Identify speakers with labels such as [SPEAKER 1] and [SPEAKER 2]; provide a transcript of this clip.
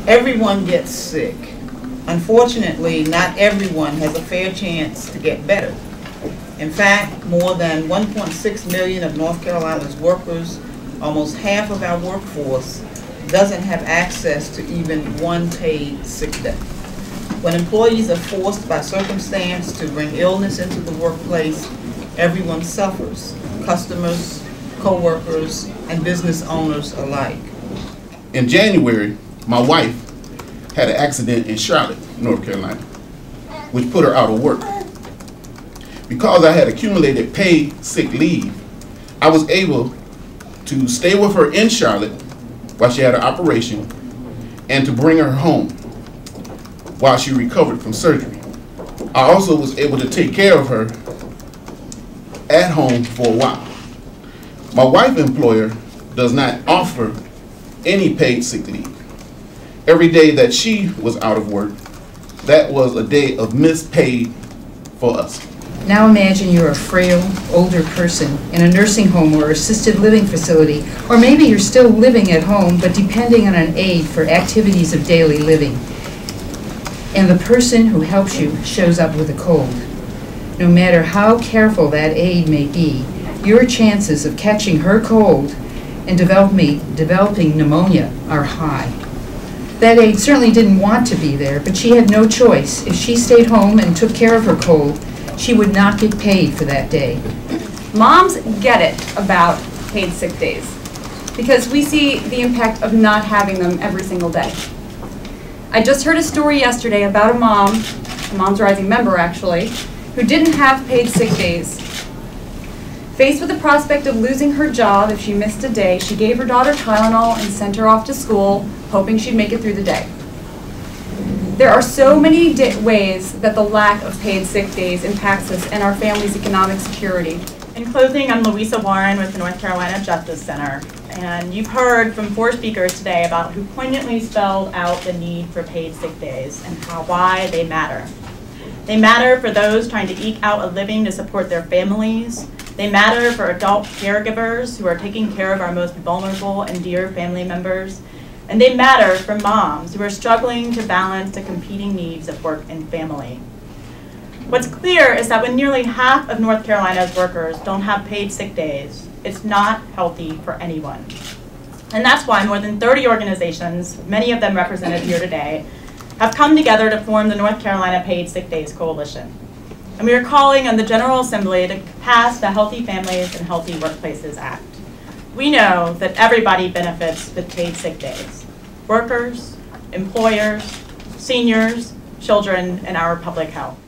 [SPEAKER 1] Everyone gets sick. Unfortunately, not everyone has a fair chance to get better. In fact, more than 1.6 million of North Carolina's workers, almost half of our workforce, doesn't have access to even one paid sick day. When employees are forced by circumstance to bring illness into the workplace, everyone suffers, customers, co-workers, and business owners alike.
[SPEAKER 2] In January, my wife had an accident in Charlotte, North Carolina, which put her out of work. Because I had accumulated paid sick leave, I was able to stay with her in Charlotte while she had an operation and to bring her home while she recovered from surgery. I also was able to take care of her at home for a while. My wife's employer does not offer any paid sick leave. Every day that she was out of work, that was a day of missed paid for us.
[SPEAKER 3] Now imagine you're a frail, older person in a nursing home or assisted living facility, or maybe you're still living at home but depending on an aide for activities of daily living. And the person who helps you shows up with a cold. No matter how careful that aide may be, your chances of catching her cold and developing pneumonia are high. That aide certainly didn't want to be there, but she had no choice. If she stayed home and took care of her cold, she would not get paid for that day.
[SPEAKER 4] Moms get it about paid sick days because we see the impact of not having them every single day. I just heard a story yesterday about a Moms Rising member actually, who didn't have paid sick days. Faced with the prospect of losing her job if she missed a day, she gave her daughter Tylenol and sent her off to school, hoping she'd make it through the day. There are so many ways that the lack of paid sick days impacts us and our family's economic security.
[SPEAKER 5] In closing, I'm Louisa Warren with the North Carolina Justice Center, and you've heard from 4 speakers today about who poignantly spelled out the need for paid sick days and why they matter. They matter for those trying to eke out a living to support their families. They matter for adult caregivers who are taking care of our most vulnerable and dear family members. And they matter for moms who are struggling to balance the competing needs of work and family. What's clear is that when nearly half of North Carolina's workers don't have paid sick days, it's not healthy for anyone. And that's why more than 30 organizations, many of them represented here today, have come together to form the North Carolina Paid Sick Days Coalition. And we are calling on the General Assembly to pass the Healthy Families and Healthy Workplaces Act. We know that everybody benefits with paid sick days: workers, employers, seniors, children, and our public health.